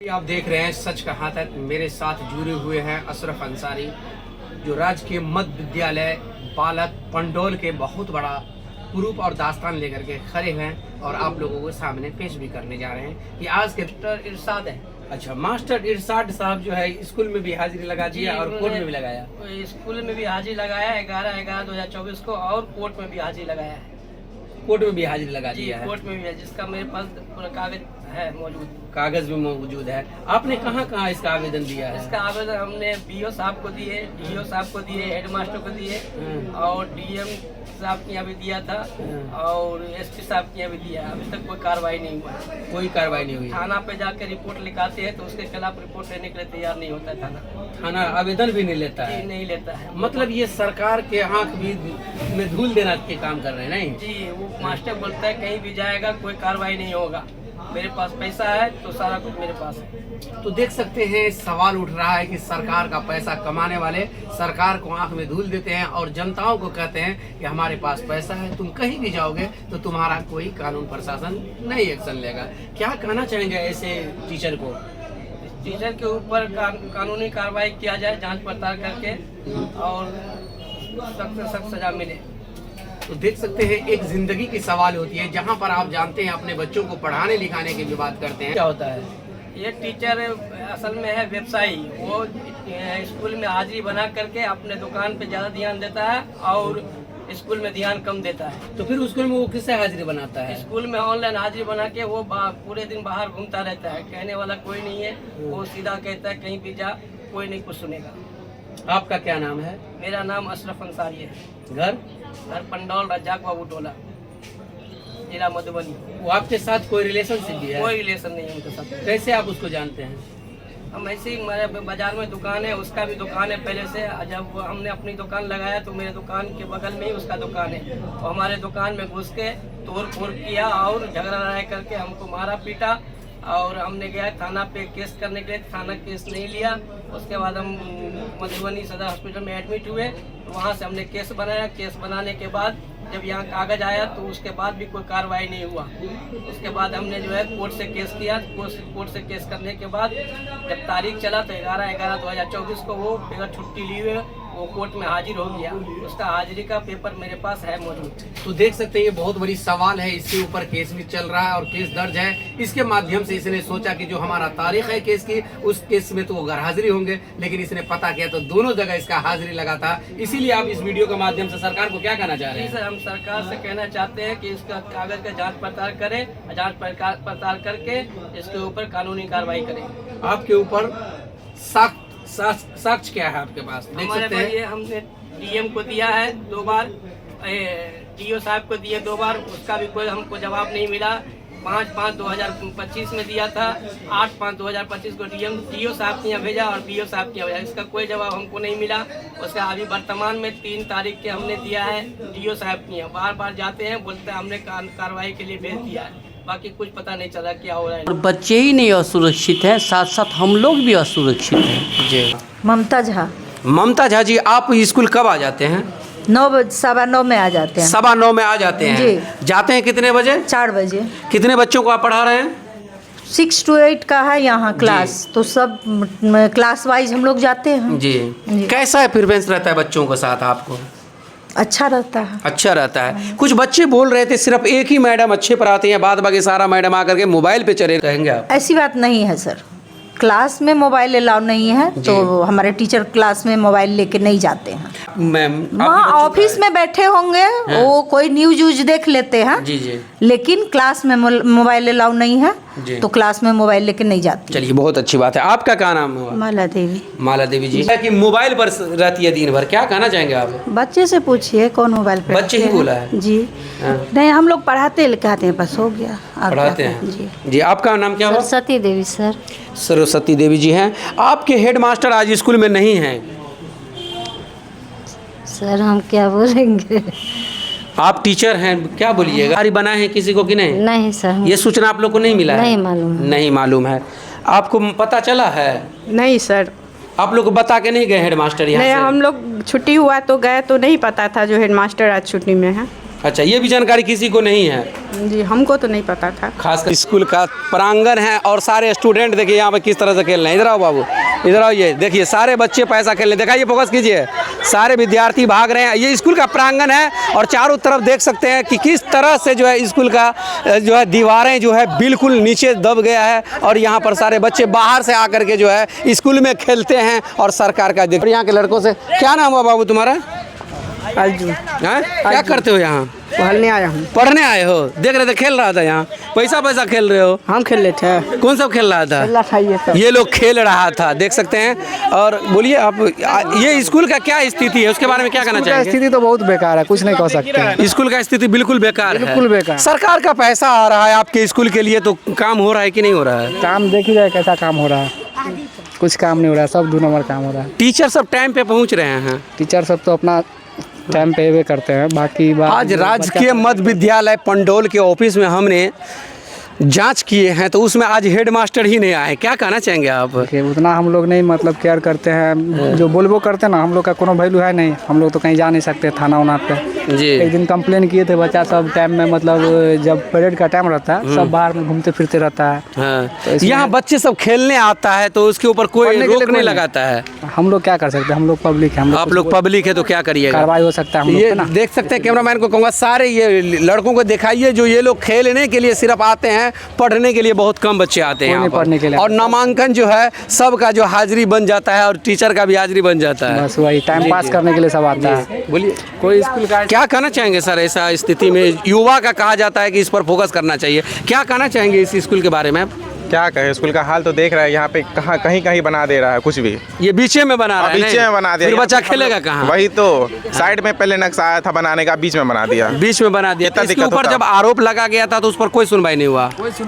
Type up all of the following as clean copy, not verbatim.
आप देख रहे हैं सच कहा तक। मेरे साथ जुड़े हुए हैं अशरफ अंसारी, जो राजकीय मध्य विद्यालय बालक पंडोल के बहुत बड़ा प्रूफ और दास्तान लेकर के खड़े हैं और आप लोगों को सामने पेश भी करने जा रहे हैं कि आज के मास्टर इरशाद है। अच्छा, मास्टर इरशाद साहब जो है स्कूल में भी हाजिरी लगा दिया और कोर्ट में भी लगाया। स्कूल में भी हाजिरी लगाया 11/11/2024 को और कोर्ट में भी हाजिरी लगाया है। कोर्ट में भी हाजिरी लगा दिया है। कोर्ट में भी है, जिसका मेरे पास पूरा कागज है मौजूद। कागज भी मौजूद है। आपने कहाँ कहाँ इसका आवेदन दिया है? इसका आवेदन हमने बीओ साहब को दिए, डीओ साहब को दिए, हेडमास्टर को दिए और डीएम साहब के यहाँ भी दिया था और एसपी साहब के यहाँ भी दिया। अभी तक कोई कार्रवाई नहीं हुआ। कोई कार्रवाई नहीं हुई। थाना पे जाकर रिपोर्ट लिखाते हैं तो उसके खिलाफ रिपोर्ट लेने के लिए तैयार नहीं होता है थाना आवेदन भी नहीं लेता है। नहीं लेता है। मतलब ये सरकार के आंख भी में धूल देना के काम कर रहे हैं। नहीं जी, वो मास्टर बोलता है कहीं भी जाएगा कोई कार्रवाई नहीं होगा। मेरे पास पैसा है तो सारा कुछ मेरे पास है। तो देख सकते हैं सवाल उठ रहा है कि सरकार का पैसा कमाने वाले सरकार को आंख में धूल देते हैं और जनताओं को कहते हैं कि हमारे पास पैसा है, तुम कहीं भी जाओगे तो तुम्हारा कोई कानून प्रशासन नहीं एक्शन लेगा। क्या कहना चाहेंगे ऐसे टीचर को? टीचर के ऊपर कानूनी कार्रवाई किया जाए, जांच पड़ताल करके और सख्त से सख्त सजा मिले। तो देख सकते हैं एक जिंदगी की सवाल होती है, जहां पर आप जानते हैं अपने बच्चों को पढ़ाने लिखाने की भी बात करते हैं। क्या होता है? ये टीचर असल में है व्यवसायी। वो स्कूल में हाजिरी बना करके अपने दुकान पे ज़्यादा ध्यान देता है और स्कूल में ध्यान कम देता है। तो फिर स्कूल में वो किससे हाजिरी बनाता है? स्कूल में ऑनलाइन हाजिरी बना के वो पूरे दिन बाहर घूमता रहता है। कहने वाला कोई नहीं है, वो सीधा कहता है कहीं भी जा, कोई नहीं कुछ सुनेगा। आपका क्या नाम है? मेरा नाम अशरफ अंसारी है। घर पंडौल रज्जाक बाबू टोला, जिला मधुबनी। वो आपके साथ कोई रिलेशनशिप भी है? कोई रिलेशन नहीं है उनके साथ। कैसे आप उसको जानते हैं? हम ऐसे ही, मेरे बाजार में दुकान है, उसका भी दुकान है पहले से। जब हमने अपनी दुकान लगाया तो मेरे दुकान के बगल में ही उसका दुकान है। और हमारे दुकान में घुस के तोड़ फोड़ किया और झगड़ा लड़ाई करके हमको मारा पीटा और हमने गया थाना पे केस करने के लिए। थाना केस नहीं लिया। उसके बाद हम मधुबनी सदर हॉस्पिटल में एडमिट हुए। वहाँ से हमने केस बनाया। केस बनाने के बाद जब यहाँ कागज आया तो उसके बाद भी कोई कार्रवाई नहीं हुआ। उसके बाद हमने जो है कोर्ट से केस किया। कोर्ट से केस करने के बाद जब तारीख चला तो 11/11/2024 को वो बगैर छुट्टी लिए हुए वो कोर्ट में हाजिर हो गया। उसका हाजिरी का पेपर मेरे पास है मौजूद। तो देख सकते हैं ये बहुत बड़ी सवाल है। इसके ऊपर केस भी चल रहा है और केस दर्ज है। इसके माध्यम से इसने सोचा कि जो हमारा तारीख है केस की, उस केस में तो वो गैर हाजिरी होंगे, लेकिन इसने पता किया तो दोनों जगह इसका हाजिरी लगा था। इसीलिए आप इस वीडियो के माध्यम से सरकार को क्या कहना चाह रहे हैं? सर, हम सरकार से कहना चाहते हैं कि इसका कागज का जांच पड़ताल करें। जांच पड़ताल करके इसके ऊपर कानूनी कार्रवाई करें। आपके ऊपर साक्ष्य क्या है आपके पास? देख सकते हैं ये हमने डीएम को दिया है 2 बार, डीओ साहब को दिए 2 बार, उसका भी कोई हमको जवाब नहीं मिला। 5/5/2025 में दिया था, 8/5/2025 को डीओ साहब के यहाँ भेजा और बीओ साहब के यहाँ भेजा। इसका कोई जवाब हमको नहीं मिला। उसका अभी वर्तमान में 3 तारीख के हमने दिया है डीओ साहब के यहाँ। बार बार जाते हैं, बोलते हैं हमने कार्रवाई के लिए भेज दिया है, बाकी कुछ पता नहीं चला क्या हो रहा है। और बच्चे ही नहीं असुरक्षित हैं, साथ साथ हम लोग भी असुरक्षित हैं। जी। ममता झा। ममता झा जी, आप स्कूल कब आ जाते हैं? 9:15 में आ जाते हैं। 9:15 में आ जाते हैं जी। जाते हैं कितने बजे? 4 बजे। कितने बच्चों को आप पढ़ा रहे हैं? 6 to 8 का है यहाँ क्लास, तो सब क्लास वाइज हम लोग जाते हैं। जी। कैसा प्रिफरेंस रहता है बच्चों के साथ आपको? अच्छा रहता है। अच्छा रहता है। कुछ बच्चे बोल रहे थे सिर्फ एक ही मैडम अच्छे पढ़ाते हैं, बाद बाकी सारा मैडम आकर के मोबाइल पे चले रहेंगे आप? ऐसी बात नहीं है सर, क्लास में मोबाइल अलाउ नहीं है, तो हमारे टीचर क्लास में मोबाइल लेके नहीं जाते हैं। मैम, वहाँ ऑफिस में बैठे होंगे, वो कोई न्यूज व्यूज देख लेते हैं। जी जी। लेकिन क्लास में मोबाइल अलाउ नहीं है, तो क्लास में मोबाइल लेके नहीं जाती। चलिए, बहुत अच्छी बात है। आपका क्या नाम हुआ? माला देवी। माला देवी जी, कि मोबाइल पर रहती है दिन भर, क्या कहना चाहेंगे आप? बच्चे से पूछिए कौन मोबाइल पे बच्चे ही बोला है जी। नहीं, हम लोग पढ़ाते लिखाते हैं, बस हो गया। पढ़ाते हैं जी। जी। आपका नाम क्या हुआ? सरस्वती देवी सर। सरस्वती देवी जी हैं। आपके हेडमास्टर आज स्कूल में नहीं हैं। सर हम क्या बोलेंगे? आप टीचर हैं, क्या बोलिएगा? गाड़ी बनाए हैं किसी को कि नहीं? नहीं सर, ये सूचना आप लोग को नहीं मिला है? नहीं मालूम है। नहीं मालूम है। आपको पता चला है? नहीं सर। आप लोग को बता के नहीं गए हेडमास्टर यहाँ नहीं, से? हम लोग छुट्टी हुआ तो गए, तो नहीं पता था जो हेडमास्टर आज छुट्टी में है। अच्छा, ये भी जानकारी किसी को नहीं है? जी हमको तो नहीं पता था। खासकर स्कूल का प्रांगण है और सारे स्टूडेंट देखिए यहाँ पे किस तरह से खेल रहे हैं। इधर आओ बाबू, इधर आओ, ये देखिए सारे बच्चे पैसा खेल रहे हैं। दिखाइए, फोकस कीजिए, सारे विद्यार्थी भाग रहे हैं। ये स्कूल का प्रांगण है और चारों तरफ देख सकते हैं कि किस तरह से जो है स्कूल का जो है दीवारें जो है बिल्कुल नीचे दब गया है और यहाँ पर सारे बच्चे बाहर से आकर के जो है स्कूल में खेलते हैं और सरकार का देख। यहाँ के लड़कों से क्या नाम हुआ बाबू तुम्हारा? अर्जुन। हैं? क्या करते हो यहाँ? पढ़ने आया हूँ। पढ़ने आए हो? देख रहे थे खेल रहा था यहाँ, पैसा खेल रहे हो? हम खेल रहे थे। कौन सा खेल रहा था? ये लोग खेल रहा था, देख सकते हैं। और बोलिए आप, ये स्कूल का क्या स्थिति है, उसके बारे में क्या कहना चाहेंगे? स्थिति तो बहुत बेकार है, कुछ नहीं कह सकते। स्कूल का स्थिति बिल्कुल बेकार है। बिल्कुल बेकार। सरकार का पैसा आ रहा है आपके स्कूल के लिए, तो काम हो रहा है कि नहीं हो रहा है? काम देख ही जाए कैसा काम हो रहा है, कुछ काम नहीं हो रहा है, सब 2 नंबर काम हो रहा है। टीचर सब टाइम पे पहुँच रहे हैं? टीचर सब तो अपना टाइम पे वे करते हैं, बाकी आज राजकीय मध्य विद्यालय पंडोल के ऑफिस में हमने जांच किए हैं तो उसमें आज हेडमास्टर ही नहीं आए। क्या कहना चाहेंगे आप? उतना हम लोग नहीं मतलब केयर करते हैं, जो बोलबो करते हैं ना, हम लोग का कोनो वैल्यू है नहीं। हम लोग तो कहीं जा नहीं सकते थाना उना पे जी। एक दिन कंप्लेन किए थे, बच्चा सब टाइम में मतलब जब परेड का टाइम रहता है सब बाहर में घूमते फिरते रहता है। हाँ। तो यहाँ बच्चे सब खेलने आता है तो उसके ऊपर कोई रोक नहीं लगाता है। हम लोग क्या कर सकते हैं, हम लोग पब्लिक है। आप लोग पब्लिक है तो क्या करिएगा? कार्रवाई हो सकता है हम लोग ये पे ना। देख सकते हैं, कैमरामैन को कहूँगा सारे ये लड़कों को दिखाइए जो ये लोग खेलने के लिए सिर्फ आते हैं, पढ़ने के लिए बहुत कम बच्चे आते हैं यहाँ पर। पढ़ने के लिए और नामांकन जो है सबका जो हाजिरी बन जाता है और टीचर का भी हाजिरी बन जाता है। बस वही टाइम पास करने के लिए सब आता है। बोलिए, कोई स्कूल का क्या कहना चाहेंगे सर? ऐसा स्थिति में युवा का कहा जाता है कि इस पर फोकस करना चाहिए, क्या कहना चाहेंगे इस स्कूल के बारे में? क्या कहे, स्कूल का हाल तो देख रहा है, यहाँ पे कहाँ कहीं बना दे रहा है कुछ भी। ये बीचे में बना रहा है? बीचे में बना दिया, फिर बच्चा खेलेगा कहाँ? वही तो साइड में पहले नक्शा आया था बनाने का, बीच में बना दिया। बीच में बना दिया। कितना इसके दिक्कत ऊपर होता। जब आरोप लगा गया था तो उस पर कोई सुनवाई नहीं हुआ? कुछ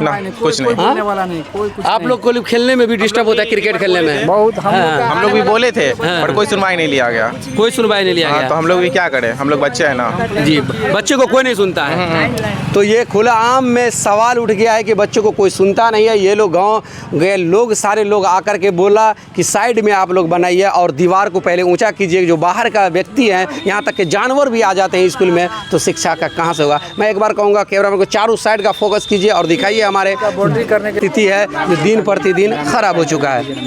नहीं। वाला नहीं, कोई कुछ आप लोग को खेलने में भी डिस्टर्ब होता है, क्रिकेट खेलने में बहुत हम लोग भी बोले थे पर कोई सुनवाई नहीं लिया गया। कोई सुनवाई नहीं लिया हाँ, तो गया। हम लोग भी क्या करें, हम लोग बच्चे हैं ना जी, बच्चे को कोई नहीं सुनता है। तो ये खुला आम में सवाल उठ गया है कि बच्चों को कोई सुनता नहीं है। ये लोग गाँव गए लोग, सारे लोग आकर के बोला कि साइड में आप लोग बनाइए और दीवार को पहले ऊंचा कीजिए। जो बाहर का व्यक्ति है, यहाँ तक के जानवर भी आ जाते हैं स्कूल में, तो शिक्षा का कहाँ से होगा? मैं एक बार कहूँगा कैमरामैन को चारों साइड का फोकस कीजिए और दिखाइए हमारे बाउंड्री करने की स्थिति है जो दिन प्रतिदिन खराब हो चुका है।